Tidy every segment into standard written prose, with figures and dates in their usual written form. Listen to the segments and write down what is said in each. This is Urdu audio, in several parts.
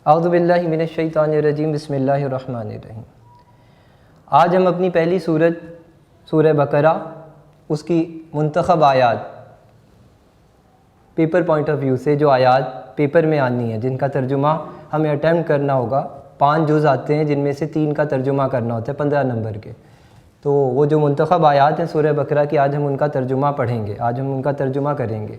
اعوذ باللہ من الشیطان الرجیم بسم اللہ الرحمن الرحیم۔ آج ہم اپنی پہلی سورہ بقرہ اس کی منتخب آیات پیپر پوائنٹ آف ویو سے جو آیات پیپر میں آنی ہیں، جن کا ترجمہ ہمیں اٹیمپٹ کرنا ہوگا۔ 5 جز آتے ہیں جن میں سے 3 کا ترجمہ کرنا ہوتا ہے 15 نمبر کے۔ تو وہ جو منتخب آیات ہیں سورہ بقرہ کی، آج ہم ان کا ترجمہ پڑھیں گے، آج ہم ان کا ترجمہ کریں گے،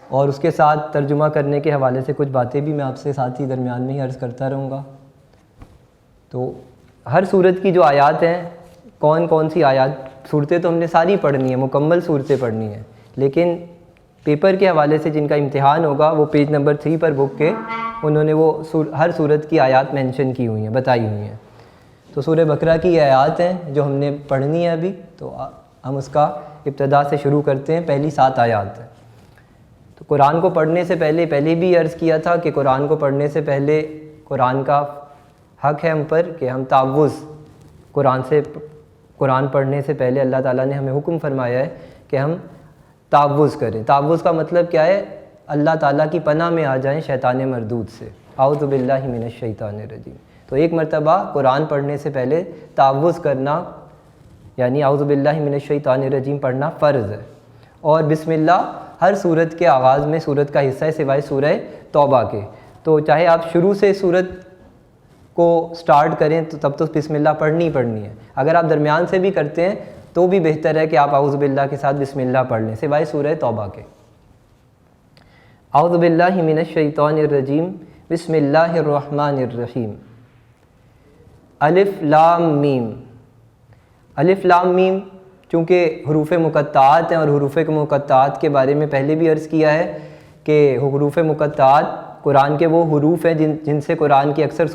اور اس کے ساتھ ترجمہ کرنے کے حوالے سے کچھ باتیں بھی میں آپ سے ساتھ ہی درمیان میں ہی عرض کرتا رہوں گا۔ تو ہر صورت کی جو آیات ہیں، کون کون سی آیات، صورتیں تو ہم نے ساری پڑھنی ہیں، مکمل صورتیں پڑھنی ہیں، لیکن پیپر کے حوالے سے جن کا امتحان ہوگا وہ پیج نمبر 3 پر بک کے انہوں نے وہ ہر صورت کی آیات مینشن کی ہوئی ہیں، بتائی ہوئی ہیں۔ تو سورہ بقرہ کی یہ آیات ہیں جو ہم نے پڑھنی ہے ابھی، تو ہم اس کا ابتدا سے شروع کرتے ہیں۔ پہلی 7 آیات ہیں۔ تو قرآن کو پڑھنے سے پہلے بھی عرض کیا تھا کہ قرآن کو پڑھنے سے پہلے قرآن کا حق ہے ہم پر کہ ہم تعوذ قرآن پڑھنے سے پہلے اللہ تعالیٰ نے ہمیں حکم فرمایا ہے کہ ہم تعوذ کریں۔ تعوذ کا مطلب کیا ہے؟ اللہ تعالیٰ کی پناہ میں آ جائیں شیطان مردود سے۔ اعوذ باللہ من الشیطان الرجیم۔ تو ایک مرتبہ قرآن پڑھنے سے پہلے تعوذ کرنا یعنی اعوذ باللہ من الشیطان الرجیم پڑھنا فرض ہے۔ اور بسم اللہ ہر صورت کے آغاز میں صورت کا حصہ ہے سوائے سورہ توبہ کے۔ تو چاہے آپ شروع سے صورت کو سٹارٹ کریں تو تب تو بسم اللہ پڑھنی ہے۔ اگر آپ درمیان سے بھی کرتے ہیں تو بھی بہتر ہے کہ آپ اعوذ باللہ کے ساتھ بسم اللہ پڑھ لیں سوائے سورہ توبہ کے۔ اعوذ باللہ من الشیطان الرجیم بسم اللہ الرحمن الرحیم۔ الف لام میم۔ الف لام میم چونکہ حروف مقطعات ہیں، اور حروف مقطعات کے بارے میں پہلے بھی عرض کیا ہے کہ حروف مقطعات قرآن کے وہ حروف ہیں جن سے قرآن کی اکثر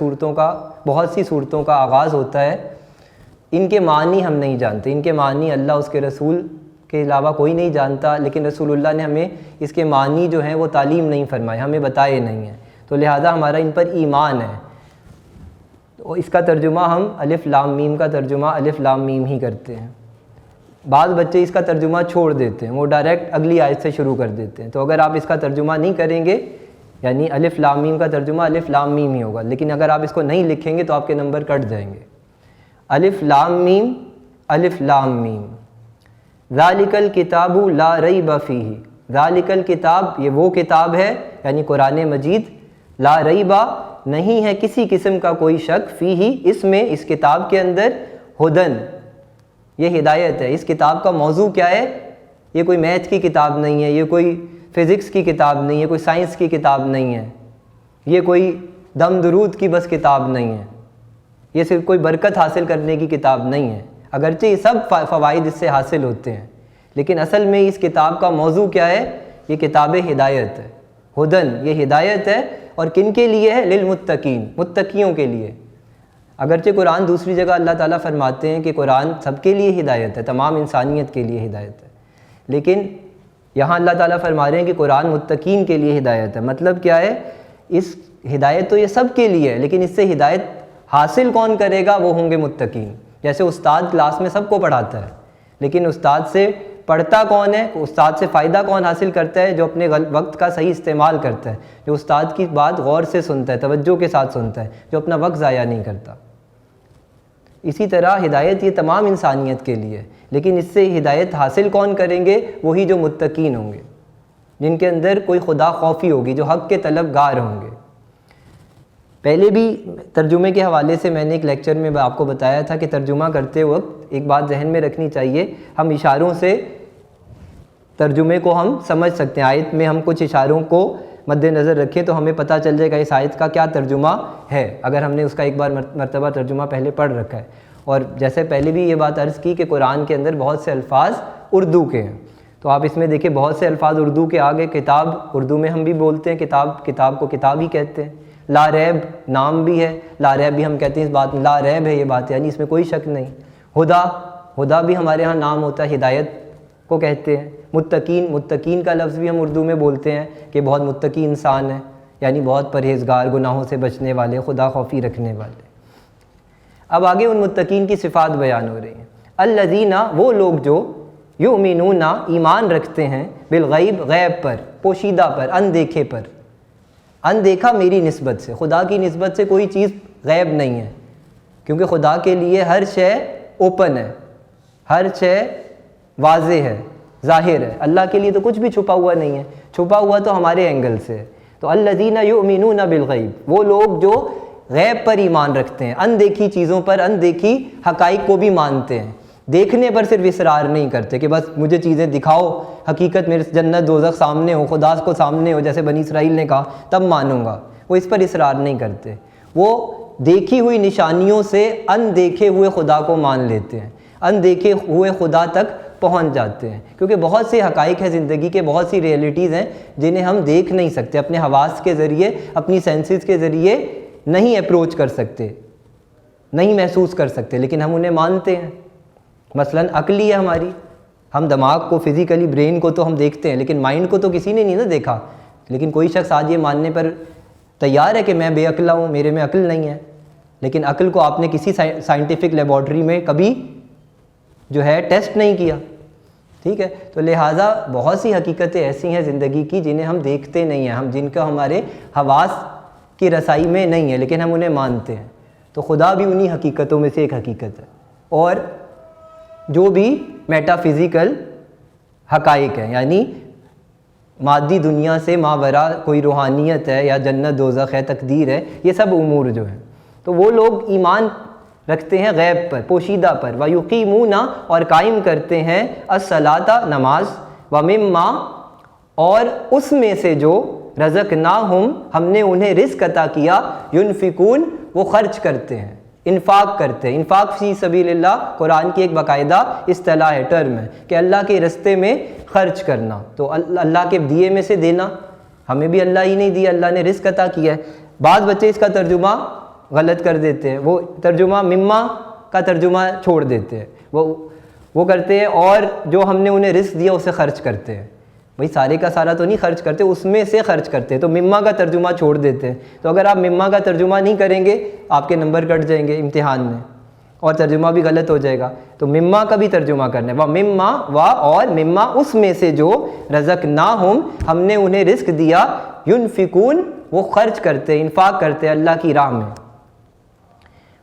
بہت سی صورتوں کا آغاز ہوتا ہے۔ ان کے معنی ہم نہیں جانتے، ان کے معنی اللہ اس کے رسول کے علاوہ کوئی نہیں جانتا، لیکن رسول اللہ نے ہمیں اس کے معنی جو ہیں وہ تعلیم نہیں فرمائے، ہمیں بتائے نہیں ہیں، تو لہٰذا ہمارا ان پر ایمان ہے۔ تو اس کا ترجمہ ہم الف لام میم کا ترجمہ الف لام میم ہی کرتے ہیں۔ بعض بچے اس کا ترجمہ چھوڑ دیتے ہیں، وہ ڈائریکٹ اگلی آیت سے شروع کر دیتے ہیں۔ تو اگر آپ اس کا ترجمہ نہیں کریں گے، یعنی الف لام میم کا ترجمہ الف لام میم ہی ہوگا، لیکن اگر آپ اس کو نہیں لکھیں گے تو آپ کے نمبر کٹ جائیں گے۔ الف لام میم الف لام میم۔ ذالک الکتاب لا ریب فیہ۔ ذالک الکتاب، یہ وہ کتاب ہے یعنی قرآن مجید، لا ریبہ، نہیں ہے کسی قسم کا کوئی شک، فیہ، اس میں، اس کتاب کے اندر، ہدن، یہ ہدایت ہے۔ اس کتاب کا موضوع کیا ہے؟ یہ کوئی میتھ کی کتاب نہیں ہے، یہ کوئی فزکس کی کتاب نہیں ہے، کوئی سائنس کی کتاب نہیں ہے، یہ کوئی دم درود کی بس کتاب نہیں ہے، یہ صرف کوئی برکت حاصل کرنے کی کتاب نہیں ہے، اگرچہ یہ سب فوائد اس سے حاصل ہوتے ہیں، لیکن اصل میں اس کتاب کا موضوع کیا ہے؟ یہ کتاب ہدایت ہے۔ ہدن، یہ ہدایت ہے، اور کن کے لیے ہے؟ للمتقین، متقیوں کے لیے۔ اگرچہ قرآن دوسری جگہ اللہ تعالیٰ فرماتے ہیں کہ قرآن سب کے لیے ہدایت ہے، تمام انسانیت کے لیے ہدایت ہے، لیکن یہاں اللہ تعالیٰ فرما رہے ہیں کہ قرآن متقین کے لیے ہدایت ہے۔ مطلب کیا ہے؟ اس ہدایت تو یہ سب کے لیے ہے، لیکن اس سے ہدایت حاصل کون کرے گا؟ وہ ہوں گے متقین۔ جیسے استاد کلاس میں سب کو پڑھاتا ہے، لیکن استاد سے پڑھتا کون ہے؟ استاد سے فائدہ کون حاصل کرتا ہے؟ جو اپنے وقت کا صحیح استعمال کرتا ہے، جو استاد کی بات غور سے سنتا ہے، توجہ کے ساتھ سنتا ہے، جو اپنا وقت ضائع نہیں کرتا۔ اسی طرح ہدایت یہ تمام انسانیت کے لیے، لیکن اس سے ہدایت حاصل کون کریں گے؟ وہی جو متقین ہوں گے، جن کے اندر کوئی خدا خوفی ہوگی، جو حق کے طلبگار ہوں گے۔ پہلے بھی ترجمے کے حوالے سے میں نے ایک لیکچر میں آپ کو بتایا تھا کہ ترجمہ کرتے وقت ایک بات ذہن میں رکھنی چاہیے، ہم اشاروں سے ترجمے کو ہم سمجھ سکتے ہیں۔ آیت میں ہم کچھ اشاروں کو مد نظر رکھیں تو ہمیں پتہ چل جائے گا اس آیت کا کیا ترجمہ ہے، اگر ہم نے اس کا ایک بار مرتبہ ترجمہ پہلے پڑھ رکھا ہے۔ اور جیسے پہلے بھی یہ بات عرض کی کہ قرآن کے اندر بہت سے الفاظ اردو کے ہیں، تو آپ اس میں دیکھیں بہت سے الفاظ اردو کے آگے، کتاب اردو میں ہم بھی بولتے ہیں، کتاب کو کتاب ہی کہتے ہیں۔ لا ریب نام بھی ہے، لا ریب بھی ہم کہتے ہیں، اس بات میں لا ریب ہے یہ بات، یعنی اس میں کوئی شک نہیں۔ ہدا بھی ہمارے ہاں نام ہوتا ہے، ہدایت کو کہتے ہیں۔ متقین کا لفظ بھی ہم اردو میں بولتے ہیں کہ بہت متقی انسان ہے، یعنی بہت پرہیزگار، گناہوں سے بچنے والے، خدا خوفی رکھنے والے۔ اب آگے ان متقین کی صفات بیان ہو رہی ہیں۔ الذین، وہ لوگ جو یؤمنون، ایمان رکھتے ہیں، بالغیب، غیب پر، پوشیدہ پر، اندیکھے پر، اندیکھا میری نسبت سے، خدا کی نسبت سے کوئی چیز غیب نہیں ہے، کیونکہ خدا کے لیے ہر شے اوپن ہے، ہر شے واضح ہے، ظاہر ہے۔ اللہ کے لیے تو کچھ بھی چھپا ہوا نہیں ہے، چھپا ہوا تو ہمارے اینگل سے ہے۔ تو الذین یؤمنون بالغیب، وہ لوگ جو غیب پر ایمان رکھتے ہیں، اندیکھی چیزوں پر، اندیکھی حقائق کو بھی مانتے ہیں، دیکھنے پر صرف اصرار نہیں کرتے کہ بس مجھے چیزیں دکھاؤ، حقیقت میرے جنت دوزخ سامنے ہو، خدا کو سامنے ہو، جیسے بنی اسرائیل نے کہا تب مانوں گا، وہ اس پر اصرار نہیں کرتے، وہ دیکھی ہوئی نشانیوں سے اندیکھے ہوئے خدا کو مان لیتے ہیں، اندیکھے ہوئے خدا تک پہنچ جاتے ہیں، کیونکہ بہت سے حقائق ہیں زندگی کے، بہت سی ریئلٹیز ہیں جنہیں ہم دیکھ نہیں سکتے، اپنے حواس کے ذریعے، اپنی سینسز کے ذریعے نہیں اپروچ کر سکتے، نہیں محسوس کر سکتے، لیکن ہم انہیں مانتے ہیں۔ مثلاً عقل ہی ہے ہماری، ہم دماغ کو، فزیکلی برین کو تو ہم دیکھتے ہیں، لیکن مائنڈ کو تو کسی نے نہیں نا دیکھا۔ لیکن کوئی شخص آج یہ ماننے پر تیار ہے کہ میں بے عقلا ہوں، میرے میں عقل نہیں ہے، لیکن عقل کو آپ نے کسی سائنٹیفک لیبارٹری میں کبھی جو ہے ٹیسٹ نہیں کیا، ٹھیک ہے؟ تو لہٰذا بہت سی حقیقتیں ایسی ہیں زندگی کی جنہیں ہم دیکھتے نہیں ہیں، ہم جن کا ہمارے حواس کی رسائی میں نہیں ہے، لیکن ہم انہیں مانتے ہیں۔ تو خدا بھی انہی حقیقتوں میں سے ایک حقیقت ہے۔ اور جو بھی میٹا فزیکل حقائق ہیں، یعنی مادی دنیا سے ماورا کوئی روحانیت ہے یا جنت دوزخ ہے، تقدیر ہے، یہ سب امور جو ہیں، تو وہ لوگ ایمان رکھتے ہیں غیب پر، پوشیدہ پر، وَيُقِيمُونَ، اور قائم کرتے ہیں الصَّلَاةَ، نماز، وَمِمَّا، اور اس میں سے جو رزقناہم، ہم نے انہیں رزق عطا کیا، ينفقون، وہ خرچ کرتے ہیں، انفاق کرتے ہیں۔ انفاق فی سبیل اللہ قرآن کی ایک باقاعدہ اصطلاح ہے، ٹرم ہے، کہ اللہ کے رستے میں خرچ کرنا، تو اللہ کے دیے میں سے دینا۔ ہمیں بھی اللہ ہی نہیں دیا، اللہ نے رزق عطا کیا ہے۔ بعض بچے اس کا ترجمہ غلط کر دیتے ہیں، وہ ترجمہ مما کا ترجمہ چھوڑ دیتے ہیں، وہ کرتے ہیں اور جو ہم نے انہیں رزق دیا اسے خرچ کرتے ہیں۔ بھئی سارے کا سارا تو نہیں خرچ کرتے، اس میں سے خرچ کرتے ہیں، تو مما کا ترجمہ چھوڑ دیتے ہیں۔ تو اگر آپ مما کا ترجمہ نہیں کریں گے آپ کے نمبر کٹ جائیں گے امتحان میں، اور ترجمہ بھی غلط ہو جائے گا۔ تو مما کا بھی ترجمہ کرنا ہے، وَمِمَّا، اور مما اس میں سے جو رزقناہم، ہم نے انہیں رزق دیا، ينفقون، وہ خرچ کرتے ہیں، انفاق کرتے ہیں اللہ کی راہ میں۔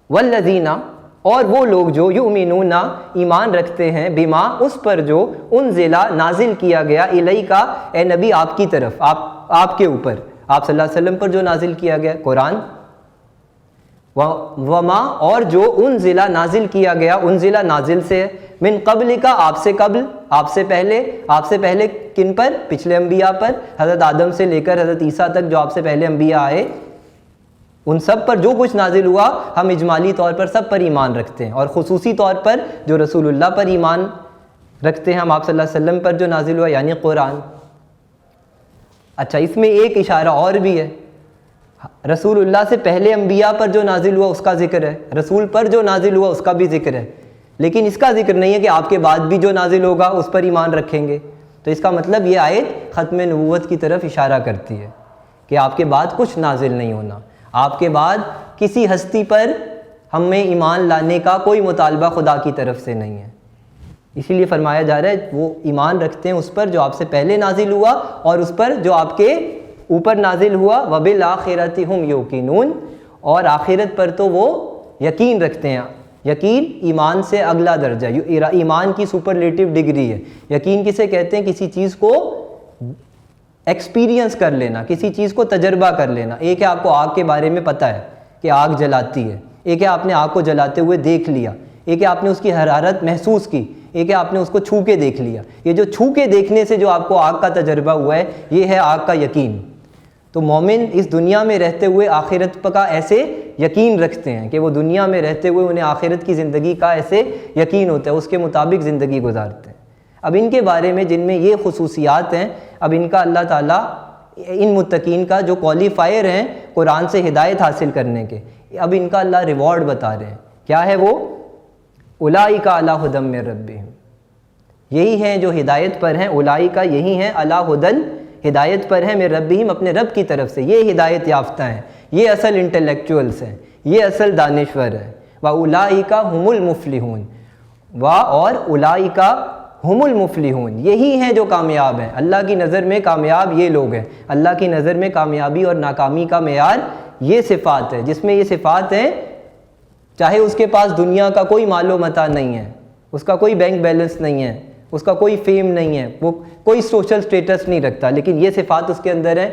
والذین، اور وہ لوگ جو یؤمنون، ایمان رکھتے ہیں، بما، اس پر جو انزل، نازل کیا گیا، الیک، اے نبی آپ کی طرف، آپ کے اوپر، آپ صلی اللہ علیہ وسلم پر جو نازل کیا گیا قرآن، وما، اور جو انزل، نازل کیا گیا، انزل نازل سے، من قبل کا، آپ سے قبل، آپ سے پہلے کن پر؟ پچھلے انبیاء پر، حضرت آدم سے لے کر حضرت عیسیٰ تک جو آپ سے پہلے انبیاء آئے، ان سب پر جو کچھ نازل ہوا ہم اجمالی طور پر سب پر ایمان رکھتے ہیں، اور خصوصی طور پر جو رسول اللہ پر ایمان رکھتے ہیں ہم، آپ صلی اللہ علیہ وسلم پر جو نازل ہوا، یعنی قرآن۔ اچھا، اس میں ایک اشارہ اور بھی ہے، رسول اللہ سے پہلے انبیاء پر جو نازل ہوا اس کا ذکر ہے، رسول پر جو نازل ہوا اس کا بھی ذکر ہے، لیکن اس کا ذکر نہیں ہے کہ آپ کے بعد بھی جو نازل ہوگا اس پر ایمان رکھیں گے۔ تو اس کا مطلب یہ آیت ختم نبوت کی طرف اشارہ کرتی ہے کہ آپ کے بعد کچھ نازل نہیں ہونا، آپ کے بعد کسی ہستی پر ہمیں ایمان لانے کا کوئی مطالبہ خدا کی طرف سے نہیں ہے۔ اسی لیے فرمایا جا رہا ہے وہ ایمان رکھتے ہیں اس پر جو آپ سے پہلے نازل ہوا اور اس پر جو آپ کے اوپر نازل ہوا، وبالآخرۃ ہم یوقنون، اور آخرت پر تو وہ یقین رکھتے ہیں۔ یقین ایمان سے اگلا درجہ، ایمان کی سپرلیٹو ڈگری ہے۔ یقین کسے کہتے ہیں؟ کسی چیز کو ایکسپیرینس کر لینا، کسی چیز کو تجربہ کر لینا۔ ایک ہے آپ کو آگ کے بارے میں پتہ ہے کہ آگ جلاتی ہے، ایک ہے آپ نے آگ کو جلاتے ہوئے دیکھ لیا، ایک ہے آپ نے اس کی حرارت محسوس کی، ایک ہے آپ نے اس کو چھو کے دیکھ لیا۔ یہ جو چھو کے دیکھنے سے جو آپ کو آگ کا تجربہ ہوا ہے یہ ہے آگ کا یقین۔ تو مومن اس دنیا میں رہتے ہوئے آخرت کا ایسے یقین رکھتے ہیں کہ وہ دنیا میں رہتے ہوئے انہیں آخرت کی زندگی کا ایسے یقین ہوتا ہے، اس کے مطابق زندگی گزارتے ہیں۔ اب ان کے بارے میں جن میں یہ خصوصیات ہیں، اب ان کا اللہ تعالیٰ ان متقین کا جو کوالیفائر ہیں قرآن سے ہدایت حاصل کرنے کے، اب ان کا اللہ ریوارڈ بتا رہے ہیں۔ کیا ہے وہ؟ اولئک علی ھدی من ربہم، یہی ہیں جو ہدایت پر ہیں، اولئک یہی ہیں، علی ھدی، ہدایت پر ہیں، من ربہم، اپنے رب کی طرف سے، یہ ہدایت یافتہ ہیں، یہ اصل انٹلیکچوئلس ہیں، یہ اصل دانشور ہیں۔ وَأُولَئِکَ هُمُ الْمُفْلِحُونَ، اور اولئک ہم المفلحون، یہی ہیں جو کامیاب ہیں۔ اللہ کی نظر میں کامیاب یہ لوگ ہیں۔ اللہ کی نظر میں کامیابی اور ناکامی کا معیار یہ صفات ہے، جس میں یہ صفات ہیں، چاہے اس کے پاس دنیا کا کوئی مال و متاع نہیں ہے، اس کا کوئی بینک بیلنس نہیں ہے، اس کا کوئی فیم نہیں ہے، وہ کوئی سوشل سٹیٹس نہیں رکھتا، لیکن یہ صفات اس کے اندر ہے،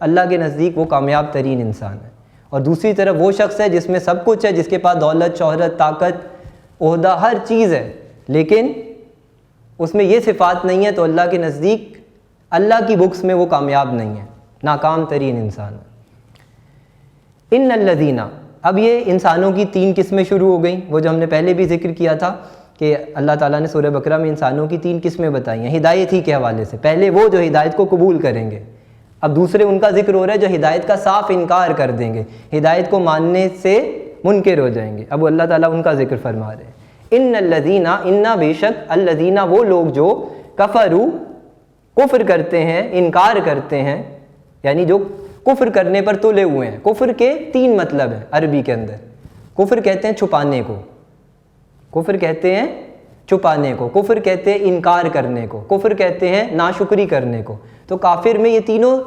اللہ کے نزدیک وہ کامیاب ترین انسان ہے۔ اور دوسری طرف وہ شخص ہے جس میں سب کچھ ہے، جس کے پاس دولت، شہرت، طاقت، عہدہ، ہر چیز ہے، لیکن اس میں یہ صفات نہیں ہے، تو اللہ کے نزدیک اللہ کی بکس میں وہ کامیاب نہیں ہے، ناکام ترین انسان ہے۔ ان الذین، اب یہ انسانوں کی 3 قسمیں شروع ہو گئیں، وہ جو ہم نے پہلے بھی ذکر کیا تھا کہ اللہ تعالیٰ نے سورہ بقرہ میں انسانوں کی 3 قسمیں بتائی ہیں ہدایت ہی کے حوالے سے۔ پہلے وہ جو ہدایت کو قبول کریں گے، اب دوسرے ان کا ذکر ہو رہا ہے جو ہدایت کا صاف انکار کر دیں گے، ہدایت کو ماننے سے منکر ہو جائیں گے۔ اب اللہ تعالیٰ ان کا ذکر فرما رہے ہیں۔ ان الذین، انا بے شک، الذین وہ لوگ جو کفروا کفر کرتے ہیں، انکار کرتے ہیں، یعنی جو کفر کرنے پر تلے ہوئے ہیں۔ کفر کے 3 مطلب ہیں عربی کے اندر۔ کفر کہتے ہیں چھپانے کو، کفر کہتے ہیں چھپانے کو، کفر کہتے ہیں انکار کرنے کو، کفر کہتے ہیں ناشکری کرنے کو۔ تو کافر میں یہ تینوں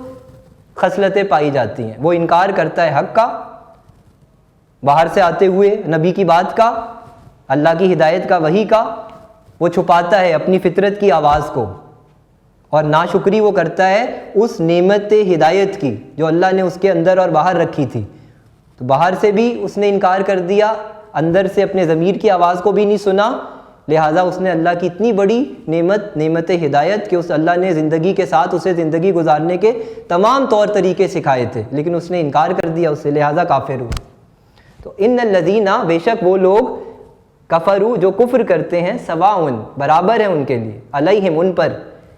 خصلتیں پائی جاتی ہیں۔ وہ انکار کرتا ہے حق کا، باہر سے آتے ہوئے نبی کی بات کا، اللہ کی ہدایت کا، وحی کا۔ وہ چھپاتا ہے اپنی فطرت کی آواز کو، اور ناشکری وہ کرتا ہے اس نعمت ہدایت کی جو اللہ نے اس کے اندر اور باہر رکھی تھی۔ تو باہر سے بھی اس نے انکار کر دیا، اندر سے اپنے ضمیر کی آواز کو بھی نہیں سنا، لہٰذا اس نے اللہ کی اتنی بڑی نعمت ہدایت کہ اس اللہ نے زندگی کے ساتھ اسے زندگی گزارنے کے تمام طور طریقے سکھائے تھے، لیکن اس نے انکار کر دیا اس سے، لہٰذا کافر ہوا۔ تو ان الذین، بے شک وہ لوگ، کفروا جو کفر کرتے ہیں، سواء برابر ہے ان کے لیے، علیہم ان پر،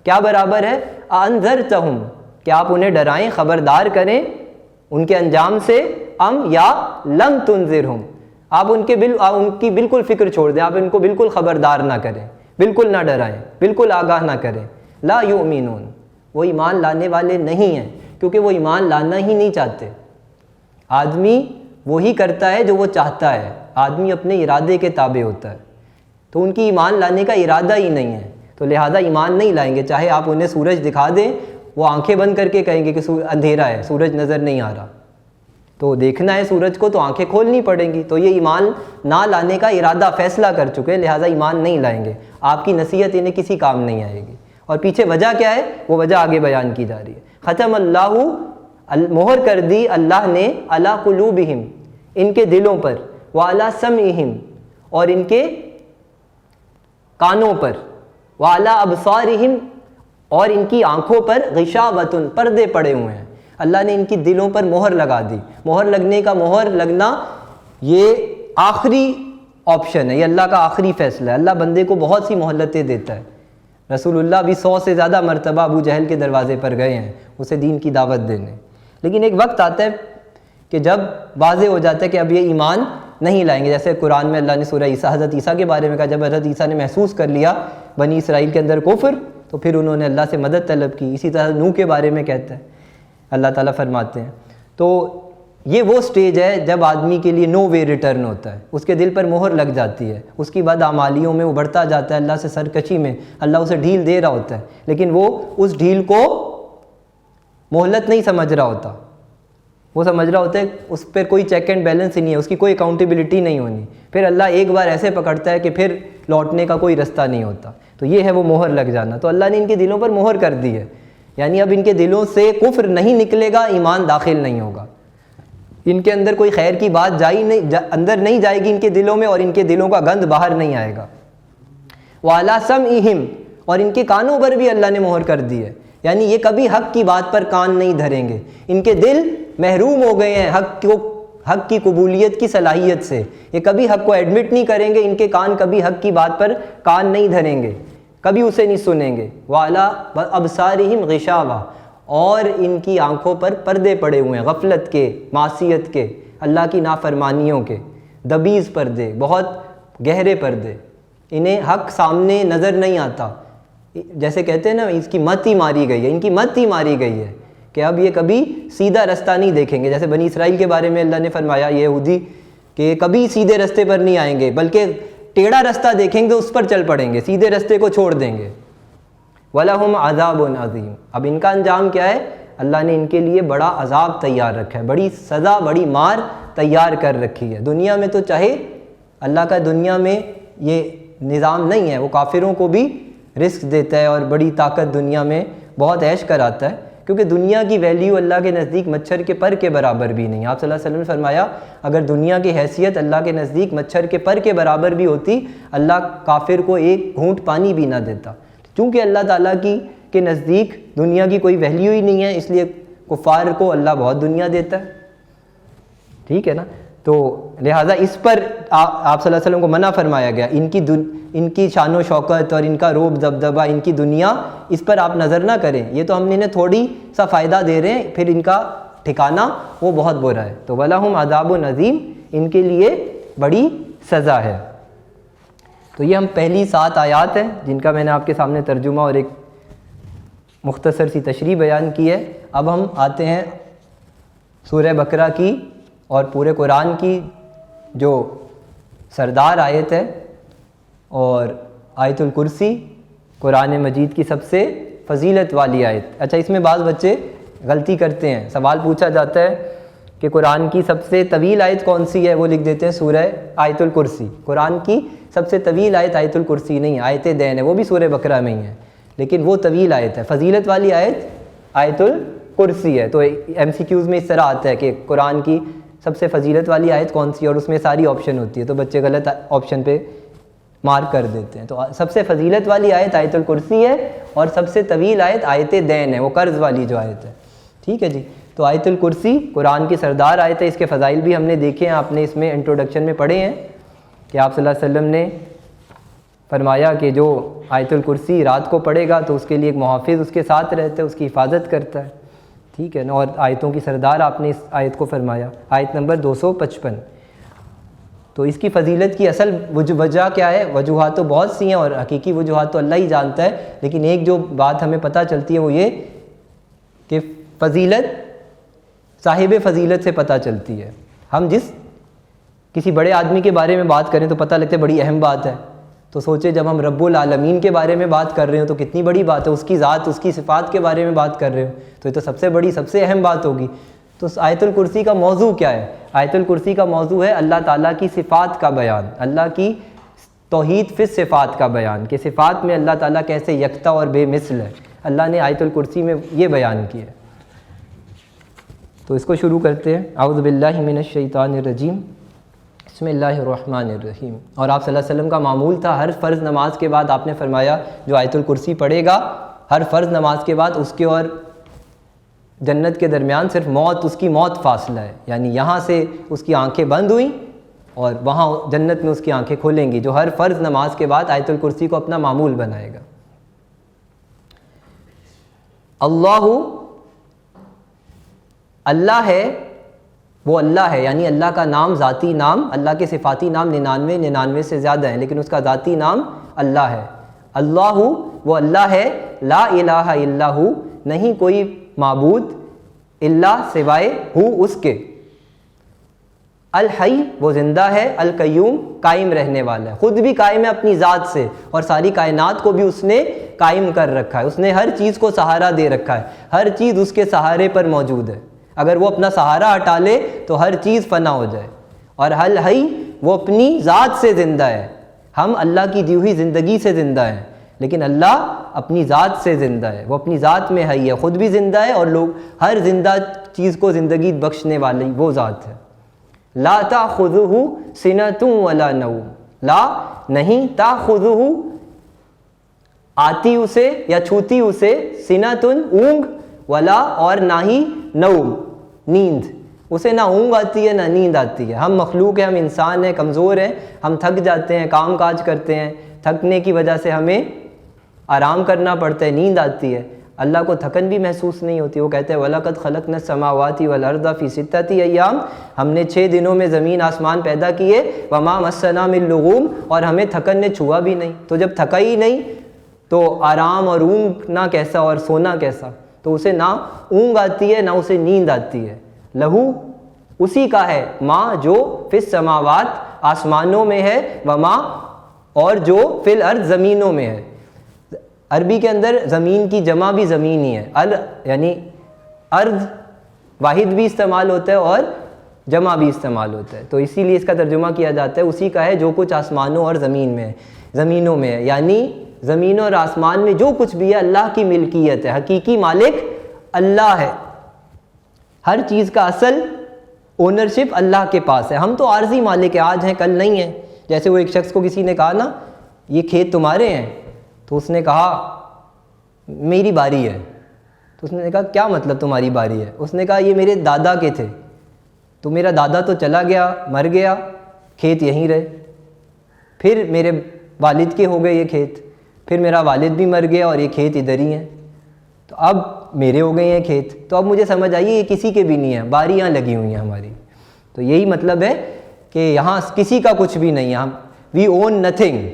کیا برابر ہے؟ انذرتہم، کہ آپ انہیں ڈرائیں، خبردار کریں ان کے انجام سے، یا لم تنذرہم، آپ ان کی بالکل فکر چھوڑ دیں، آپ ان کو بالکل خبردار نہ کریں، بالکل نہ ڈرائیں، بالکل آگاہ نہ کریں۔ لا یؤمنون، وہ ایمان لانے والے نہیں ہیں، کیونکہ وہ ایمان لانا ہی نہیں چاہتے۔ آدمی وہی کرتا ہے جو وہ چاہتا ہے، آدمی اپنے ارادے کے تابع ہوتا ہے، تو ان کی ایمان لانے کا ارادہ ہی نہیں ہے، تو لہٰذا ایمان نہیں لائیں گے۔ چاہے آپ انہیں سورج دکھا دیں، وہ آنکھیں بند کر کے کہیں گے کہ اندھیرا ہے، سورج نظر نہیں آ رہا، تو دیکھنا ہے سورج کو تو آنکھیں کھولنی پڑیں گی۔ تو یہ ایمان نہ لانے کا ارادہ، فیصلہ کر چکے، لہٰذا ایمان نہیں لائیں گے، آپ کی نصیحت انہیں کسی کام نہیں آئے گی۔ اور پیچھے وجہ کیا ہے؟ وہ وجہ آگے بیان کی جا رہی ہے۔ ختم اللہ، مہر کر دی اللہ نے، علی قلوبہم، ان کے دلوں پر، وعلی سمعہم، اور ان کے کانوں پر، وعلی ابصارہم، اور ان کی آنکھوں پر، غشاوۃ، پردے پڑے ہوئے ہیں۔ اللہ نے ان کی دلوں پر مہر لگا دی۔ مہر لگنے کا، مہر لگنا یہ آخری آپشن ہے، یہ اللہ کا آخری فیصلہ ہے۔ اللہ بندے کو بہت سی مہلتیں دیتا ہے۔ رسول اللہ بھی 100 سے زیادہ مرتبہ ابو جہل کے دروازے پر گئے ہیں اسے دین کی دعوت دینے، لیکن ایک وقت آتا ہے کہ جب واضح ہو جاتا ہے کہ اب یہ ایمان نہیں لائیں گے۔ جیسے قرآن میں اللہ نے سورہ حضرت عیسیٰ کے بارے میں کہا، جب حضرت عیسیٰ نے محسوس کر لیا بنی اسرائیل کے اندر کفر، تو پھر انہوں نے اللہ سے مدد طلب کی۔ اسی طرح نوح کے بارے میں کہتا ہے، اللہ تعالیٰ فرماتے ہیں۔ تو یہ وہ سٹیج ہے جب آدمی کے لیے نو وے ریٹرن ہوتا ہے، اس کے دل پر مہر لگ جاتی ہے، اس کی بدعمالیوں میں وہ بڑھتا جاتا ہے، اللہ سے سرکشی میں، اللہ اسے ڈھیل دے رہا ہوتا ہے، لیکن وہ اس ڈھیل کو مہلت نہیں سمجھ رہا ہوتا، وہ سمجھ رہا ہوتا ہے اس پر کوئی چیک اینڈ بیلنس ہی نہیں ہے، اس کی کوئی اکاؤنٹیبلٹی نہیں ہونی۔ پھر اللہ ایک بار ایسے پکڑتا ہے کہ پھر لوٹنے کا کوئی رستہ نہیں ہوتا۔ تو یہ ہے وہ مہر لگ جانا۔ تو اللہ نے ان کے دلوں پر مہر کر دی ہے، یعنی اب ان کے دلوں سے کفر نہیں نکلے گا، ایمان داخل نہیں ہوگا، ان کے اندر کوئی خیر کی بات اندر نہیں جائے گی ان کے دلوں میں، اور ان کے دلوں کا گند باہر نہیں آئے گا۔ وعلی سمعہم، اور ان کے کانوں پر بھی اللہ نے مہر کر دی ہے، یعنی یہ کبھی حق کی بات پر کان نہیں دھریں گے۔ ان کے دل محروم ہو گئے ہیں حق کی قبولیت کی صلاحیت سے، یہ کبھی حق کو ایڈمٹ نہیں کریں گے، ان کے کان کبھی حق کی بات پر کان نہیں دھریں گے، کبھی اسے نہیں سنیں گے۔ وعلی ابصارہم غشاوہ، اور ان کی آنکھوں پر پردے پڑے ہوئے ہیں، غفلت کے، معصیت کے، اللہ کی نافرمانیوں کے، دبیز پردے، بہت گہرے پردے، انہیں حق سامنے نظر نہیں آتا۔ جیسے کہتے ہیں نا، اس کی مت ہی ماری گئی ہے، ان کی مت ہی ماری گئی ہے کہ اب یہ کبھی سیدھا رستہ نہیں دیکھیں گے۔ جیسے بنی اسرائیل کے بارے میں اللہ نے فرمایا، یہ یہودی کہ کبھی سیدھے رستے پر نہیں آئیں گے، بلکہ ٹیڑھا رستہ دیکھیں گے اس پر چل پڑیں گے, سیدھے رستے کو چھوڑ دیں گے. وَلَهُمْ عَذَابٌ عَظِيمٌ. اب ان کا انجام کیا ہے؟ اللہ نے ان کے لیے بڑا عذاب تیار رکھا ہے, بڑی سزا, بڑی مار تیار کر رکھی ہے. دنیا میں تو چاہے اللہ کا دنیا میں یہ نظام نہیں ہے, وہ کافروں کو بھی رزق دیتا ہے اور بڑی طاقت دنیا میں بہت عیش کراتا ہے, کیونکہ دنیا کی ویلیو اللہ کے نزدیک مچھر کے پر کے برابر بھی نہیں. آپ صلی اللہ علیہ وسلم نے فرمایا اگر دنیا کی حیثیت اللہ کے نزدیک مچھر کے پر کے برابر بھی ہوتی, اللہ کافر کو ایک گھونٹ پانی بھی نہ دیتا. چونکہ اللہ تعالیٰ کے نزدیک دنیا کی کوئی ویلیو ہی نہیں ہے, اس لیے کفار کو اللہ بہت دنیا دیتا ہے. ٹھیک ہے نا, تو لہٰذا اس پر آپ صلی اللہ علیہ وسلم کو منع فرمایا گیا. ان کی شان و شوکت اور ان کا روب دبدبہ, ان کی دنیا, اس پر آپ نظر نہ کریں. یہ تو ہم نے انہیں تھوڑی سا فائدہ دے رہے ہیں, پھر ان کا ٹھکانہ وہ بہت برا ہے. تو وَلَهُمْ عَذَابٌ عَظِيمٌ, ان کے لیے بڑی سزا ہے. تو یہ ہم پہلی 7 آیات ہیں جن کا میں نے آپ کے سامنے ترجمہ اور ایک مختصر سی تشریح بیان کی ہے. اب ہم آتے ہیں سورہ بقرہ کی اور پورے قرآن کی جو سردار آیت ہے, اور آیت الکرسی قرآن مجید کی سب سے فضیلت والی آیت. اچھا, اس میں بعض بچے غلطی کرتے ہیں, سوال پوچھا جاتا ہے کہ قرآن کی سب سے طویل آیت کون سی ہے, وہ لکھ دیتے ہیں سورہ آیت الکرسی. قرآن کی سب سے طویل آیت آیت الکرسی نہیں, آیت دین ہے, وہ بھی سورہ بقرہ میں ہی ہے, لیکن وہ طویل آیت ہے. فضیلت والی آیت آیت الکرسی ہے. تو ایم سی کیوز میں اس طرح آتا ہے کہ قرآن کی سب سے فضیلت والی آیت کون سی, اور اس میں ساری آپشن ہوتی ہے, تو بچے غلط آپشن پہ مارک کر دیتے ہیں. تو سب سے فضیلت والی آیت آیت الکرسی ہے, اور سب سے طویل آیت آیت دین ہے, وہ قرض والی جو آیت ہے. ٹھیک ہے جی. تو آیت الکرسی قرآن کی سردار آیت ہے. اس کے فضائل بھی ہم نے دیکھے ہیں, آپ نے اس میں انٹروڈکشن میں پڑھے ہیں کہ آپ صلی اللہ علیہ وسلم نے فرمایا کہ جو آیت الکرسی رات کو پڑھے گا تو اس کے لیے ایک محافظ اس کے ساتھ رہتا ہے, اس کی حفاظت کرتا ہے. ٹھیک ہے نا, اور آیتوں کی سردار آپ نے اس آیت کو فرمایا, آیت نمبر 255. تو اس کی فضیلت کی اصل وجہ کیا ہے؟ وجوہات تو بہت سی ہیں, اور حقیقی وجوہات تو اللہ ہی جانتا ہے, لیکن ایک جو بات ہمیں پتہ چلتی ہے وہ یہ کہ فضیلت صاحب فضیلت سے پتہ چلتی ہے. ہم کسی بڑے آدمی کے بارے میں بات کریں تو پتہ لگتا ہے بڑی اہم بات ہے, تو سوچے جب ہم رب العالمین کے بارے میں بات کر رہے ہوں تو کتنی بڑی بات ہے, اس کی ذات, اس کی صفات کے بارے میں بات کر رہے ہوں تو یہ تو سب سے بڑی, سب سے اہم بات ہوگی. تو آیت الکرسی کا موضوع کیا ہے؟ آیت الکرسی کا موضوع ہے اللہ تعالیٰ کی صفات کا بیان, اللہ کی توحید فی صفات کا بیان, کہ صفات میں اللہ تعالیٰ کیسے یکتا اور بے مثل ہے. اللہ نے آیت الکرسی میں یہ بیان کیا ہے. تو اس کو شروع کرتے ہیں. اعوذ باللہ من الشیطان الرجیم, بسم اللہ الرحمن الرحیم. اور آپ صلی اللہ علیہ وسلم کا معمول تھا ہر فرض نماز کے بعد آپ نے فرمایا جو آیت الکرسی پڑھے گا ہر فرض نماز کے بعد, اس کے اور جنت کے درمیان صرف موت, اس کی موت فاصلہ ہے. یعنی یہاں سے اس کی آنکھیں بند ہوئیں اور وہاں جنت میں اس کی آنکھیں کھولیں گی, جو ہر فرض نماز کے بعد آیت الکرسی کو اپنا معمول بنائے گا. اللہ ہے, وہ اللہ ہے, یعنی اللہ کا نام ذاتی نام, اللہ کے صفاتی نام 99 سے زیادہ ہیں, لیکن اس کا ذاتی نام اللہ ہے. اللہ وہ اللہ ہے, لا الہ الا ہو, نہیں کوئی معبود الا سوائے ہو اس کے. الحی وہ زندہ ہے, القیوم قائم رہنے والا ہے, خود بھی قائم ہے اپنی ذات سے, اور ساری کائنات کو بھی اس نے قائم کر رکھا ہے. اس نے ہر چیز کو سہارا دے رکھا ہے, ہر چیز اس کے سہارے پر موجود ہے. اگر وہ اپنا سہارا ہٹا لے تو ہر چیز فنا ہو جائے. اور الحی وہ اپنی ذات سے زندہ ہے. ہم اللہ کی دی ہوئی زندگی سے زندہ ہیں, لیکن اللہ اپنی ذات سے زندہ ہے, وہ اپنی ذات میں حی ہے, خود بھی زندہ ہے, اور لوگ ہر زندہ چیز کو زندگی بخشنے والی وہ ذات ہے. لا تأخذہ سنۃ ولا نوم, لا نہیں, تأخذہ آتی اسے یا چھوتی اسے, سنۃ اونگ, ولا اور نہ ہی نوم نیند, اسے نہ اونگ آتی ہے نہ نیند آتی ہے. ہم مخلوق ہیں, ہم انسان ہیں, کمزور ہیں, ہم تھک جاتے ہیں, کام کاج کرتے ہیں, تھکنے کی وجہ سے ہمیں آرام کرنا پڑتا ہے, نیند آتی ہے. اللہ کو تھکن بھی محسوس نہیں ہوتی. وہ کہتے ہیں وَلَقَدْ خَلَقْنَا السَّمَاوَاتِ وَالْأَرْضَ فِي سِتَّةِ أَيَّامٍ, ہم نے 6 دنوں میں زمین آسمان پیدا کیے. وَمَا مَسَّنَا مِن لُغُوبٍ, اور ہمیں تھکن نے چھوا بھی نہیں. تو جب تھکا ہی نہیں تو آرام اور اونگنا کیسا اور سونا کیسا؟ تو اسے نہ اونگ آتی ہے نہ اسے نیند آتی ہے. لہو اسی کا ہے, ماں جو فی السماوات آسمانوں میں ہے, وما اور جو فی الارض زمینوں میں ہے. عربی کے اندر زمین کی جمع بھی زمین ہی ہے، یعنی ارض واحد بھی استعمال ہوتا ہے اور جمع بھی استعمال ہوتا ہے، تو اسی لیے اس کا ترجمہ کیا جاتا ہے اسی کا ہے جو کچھ آسمانوں اور زمینوں میں ہے. یعنی زمینوں اور آسمان میں جو کچھ بھی ہے اللہ کی ملکیت ہے، حقیقی مالک اللہ ہے. ہر چیز کا اصل اونرشپ اللہ کے پاس ہے. ہم تو عارضی مالک ہیں، آج ہیں کل نہیں ہیں. جیسے وہ ایک شخص کو کسی نے کہا نا یہ کھیت تمہارے ہیں، تو اس نے کہا میری باری ہے. تو اس نے کہا کیا مطلب تمہاری باری ہے؟ اس نے کہا یہ میرے دادا کے تھے، تو میرا دادا تو چلا گیا، مر گیا، کھیت یہیں رہے. پھر میرے والد کے ہو گئے یہ کھیت، پھر میرا والد بھی مر گیا اور یہ کھیت ادھر ہی ہیں، تو اب میرے ہو گئے ہیں کھیت. تو اب مجھے سمجھ آئیے یہ کسی کے بھی نہیں ہیں، باریاں لگی ہوئی ہیں ہماری. تو یہی مطلب ہے کہ یہاں کسی کا کچھ بھی نہیں ہے. وی اون نتھنگ،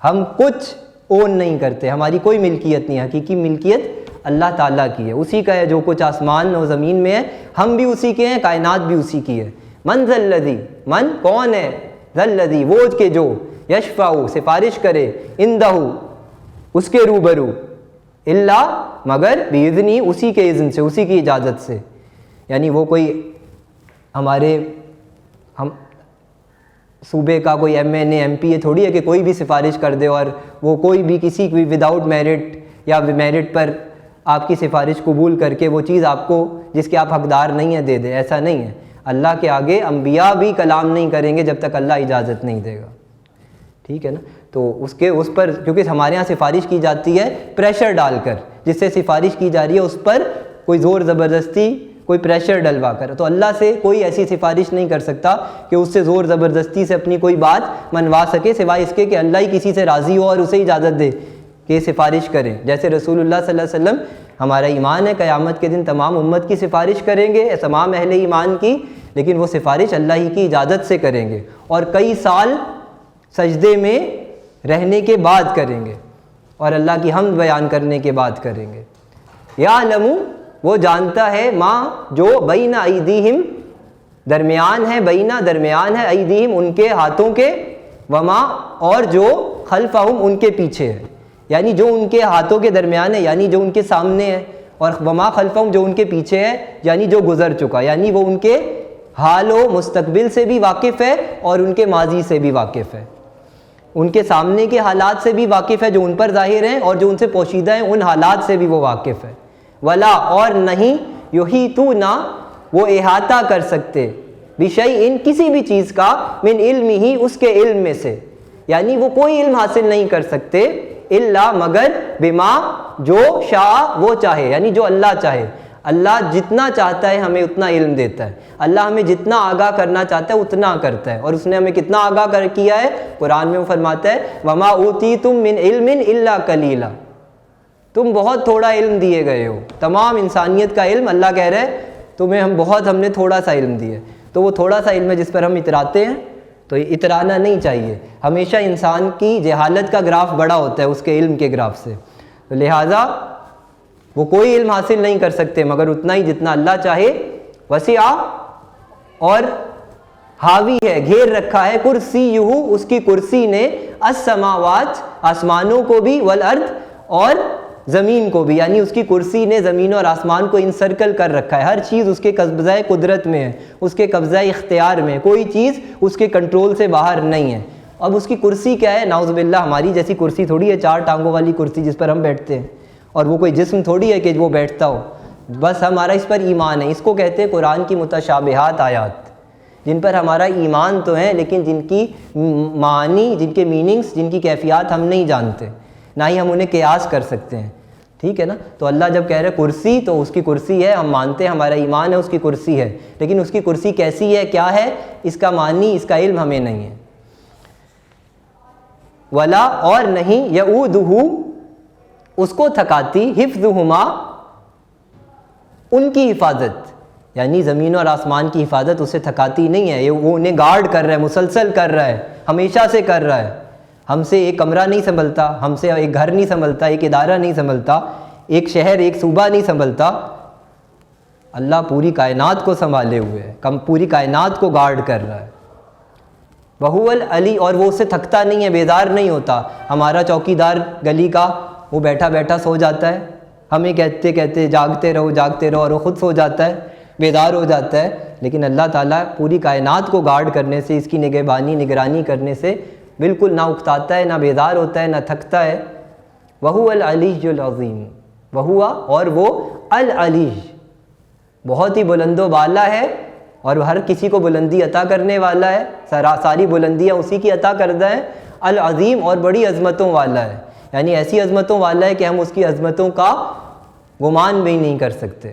ہم کچھ اون نہیں کرتے، ہماری کوئی ملکیت نہیں ہے. حقیقی ملکیت اللہ تعالیٰ کی ہے، اسی کا ہے جو کچھ آسمان و زمین میں ہے، ہم بھی اسی کے ہیں، کائنات بھی اسی کی ہے. من ذا الذی، من کون ہے، ذا الذی وہ کہ جو، یشفع سفارش کرے، عندہ اس کے روبرو، الا مگر باذنہ اسی کے اذن سے، اسی کی اجازت سے. یعنی وہ کوئی ہم صوبے کا کوئی MNA MP تھوڑی ہے کہ کوئی بھی سفارش کر دے اور وہ کوئی بھی کسی بھی وداؤٹ میرٹ یا میرٹ پر آپ کی سفارش قبول کر کے وہ چیز آپ کو جس کے آپ حقدار نہیں ہیں دے دے. ایسا نہیں ہے. اللہ کے آگے انبیاء بھی کلام نہیں کریں گے جب تک اللہ اجازت نہیں دے گا. ٹھیک ہے نا. تو اس پر کیونکہ ہمارے ہاں سفارش کی جاتی ہے پریشر ڈال کر، جس سے سفارش کی جا رہی ہے اس پر کوئی زور زبردستی، کوئی پریشر ڈلوا کر. تو اللہ سے کوئی ایسی سفارش نہیں کر سکتا کہ اس سے زور زبردستی سے اپنی کوئی بات منوا سکے، سوائے اس کے کہ اللہ ہی کسی سے راضی ہو اور اسے اجازت دے کہ سفارش کریں. جیسے رسول اللہ صلی اللہ علیہ وسلم، ہمارا ایمان ہے قیامت کے دن تمام امت کی سفارش کریں گے، تمام اہل ایمان کی، لیکن وہ سفارش اللہ ہی کی اجازت سے کریں گے اور کئی سال سجدے میں رہنے کے بعد کریں گے اور اللہ کی حمد بیان کرنے کے بعد کریں گے. یعلم وہ جانتا ہے، ما جو بین ایدیہم درمیان ہے، درمیان ہے، ایدیہم ان کے ہاتھوں کے، وما اور جو خلفہم ان کے پیچھے ہے. یعنی جو ان کے ہاتھوں کے درمیان ہے یعنی جو ان کے سامنے ہے، اور وما خلفہم جو ان کے پیچھے ہے یعنی جو گزر چکا. یعنی وہ ان کے حال و مستقبل سے بھی واقف ہے اور ان کے ماضی سے بھی واقف ہے. ان کے سامنے کے حالات سے بھی واقف ہے جو ان پر ظاہر ہیں، اور جو ان سے پوشیدہ ہیں ان حالات سے بھی وہ واقف ہے. ولا اور نہیں، یحیطون وہ احاطہ کر سکتے، بشیء کسی بھی چیز کا، من علمہ اس کے علم میں سے. یعنی وہ کوئی علم حاصل نہیں کر سکتے، الا مگر بما جو شاء وہ چاہے، یعنی جو اللہ چاہے. اللہ جتنا چاہتا ہے ہمیں اتنا علم دیتا ہے. اللہ ہمیں جتنا آگاہ کرنا چاہتا ہے اتنا کرتا ہے. اور اس نے ہمیں کتنا آگاہ کیا ہے؟ قرآن میں وہ فرماتا ہے وما اوتیتم من علم الا قلیلا، تم بہت تھوڑا علم دیے گئے ہو. تمام انسانیت کا علم اللہ کہہ رہا ہے تمہیں ہم نے تھوڑا سا علم دیا. تو وہ تھوڑا سا علم ہے جس پر ہم اتراتے ہیں، تو یہ اترانا نہیں چاہیے. ہمیشہ انسان کی جہالت کا گراف بڑا ہوتا ہے اس کے علم کے گراف سے. تو لہٰذا وہ کوئی علم حاصل نہیں کر سکتے مگر اتنا ہی جتنا اللہ چاہے. وسیع اور حاوی ہے، گھیر رکھا ہے، کرسی اس کی کرسی نے، السماوات آسمانوں کو بھی، والارض اور زمین کو بھی. یعنی اس کی کرسی نے زمین اور آسمان کو انسرکل کر رکھا ہے. ہر چیز اس کے قبضہ قدرت میں ہے، اس کے قبضہ اختیار میں، کوئی چیز اس کے کنٹرول سے باہر نہیں ہے. اب اس کی کرسی کیا ہے؟ نعوذ باللہ ہماری جیسی کرسی تھوڑی ہے، 4 ٹانگوں والی کرسی جس پر ہم بیٹھتے ہیں، اور وہ کوئی جسم تھوڑی ہے کہ وہ بیٹھتا ہو. بس ہمارا اس پر ایمان ہے. اس کو کہتے ہیں قرآن کی متشابہات آیات، جن پر ہمارا ایمان تو ہے لیکن جن کی معانی، جن کے میننگز، جن کی کیفیات ہم نہیں جانتے، نہ ہی ہم انہیں قیاس کر سکتے ہیں. ٹھیک ہے نا. تو اللہ جب کہہ رہے کرسی تو اس کی کرسی ہے، ہم مانتے ہیں، ہمارا ایمان ہے اس کی کرسی ہے، لیکن اس کی کرسی کیسی ہے، کیا ہے، اس کا معنی، اس کا علم ہمیں نہیں ہے. ولا اور نہیں، یعودہ اس کو تھکاتی، حفظہما ان کی حفاظت، یعنی زمین اور آسمان کی حفاظت اسے تھکاتی نہیں ہے. وہ انہیں گارڈ کر رہا ہے، مسلسل کر رہا ہے، ہمیشہ سے کر رہا ہے. ہم سے ایک کمرہ نہیں سنبھلتا، ہم سے ایک گھر نہیں سنبھلتا، ایک ادارہ نہیں سنبھلتا، ایک شہر، ایک صوبہ نہیں سنبھلتا. اللہ پوری کائنات کو سنبھالے ہوئے ہے، پوری کائنات کو گارڈ کر رہا ہے. وہو العلی، اور وہ اس سے تھکتا نہیں ہے، بیدار نہیں ہوتا. ہمارا چوکیدار گلی کا وہ بیٹھا بیٹھا سو جاتا ہے، ہمیں کہتے کہتے جاگتے رہو جاگتے رہو، اور وہ خود سو جاتا ہے، بیدار ہو جاتا ہے. لیکن اللہ تعالیٰ پوری کائنات کو گارڈ کرنے سے، اس کی نگرانی کرنے سے بالکل نہ اکتاتا ہے، نہ بیدار ہوتا ہے، نہ تھکتا ہے. وہو العلی العظیم، وہوا، اور وہ العلی، بہت ہی بلند و بالا ہے، اور ہر کسی کو بلندی عطا کرنے والا ہے، ساری بلندیاں اسی کی عطا کردہ ہیں. العظیم، اور بڑی عظمتوں والا ہے، یعنی ایسی عظمتوں والا ہے کہ ہم اس کی عظمتوں کا گمان بھی نہیں کر سکتے.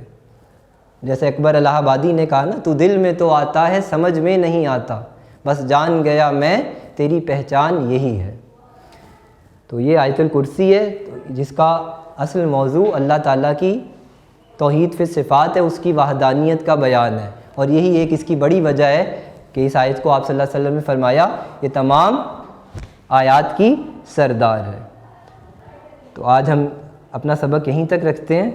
جیسے اکبر الہ آبادی نے کہا نا، تو دل میں تو آتا ہے سمجھ میں نہیں آتا، بس جان گیا میں تیری پہچان یہی ہے. تو یہ آیت الکرسی ہے جس کا اصل موضوع اللہ تعالیٰ کی توحید فی الصفات ہے، اس کی وحدانیت کا بیان ہے. اور یہی ایک اس کی بڑی وجہ ہے کہ اس آیت کو آپ صلی اللہ علیہ وسلم نے فرمایا یہ تمام آیات کی سردار ہے. تو آج ہم اپنا سبق یہیں تک رکھتے ہیں.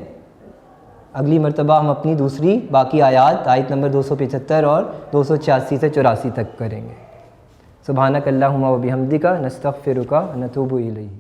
اگلی مرتبہ ہم اپنی دوسری باقی آیت نمبر 275 اور 286 سے 84 تک کریں گے. سبحانک اللہم و بحمدک نستغفرک و نتوب الیک.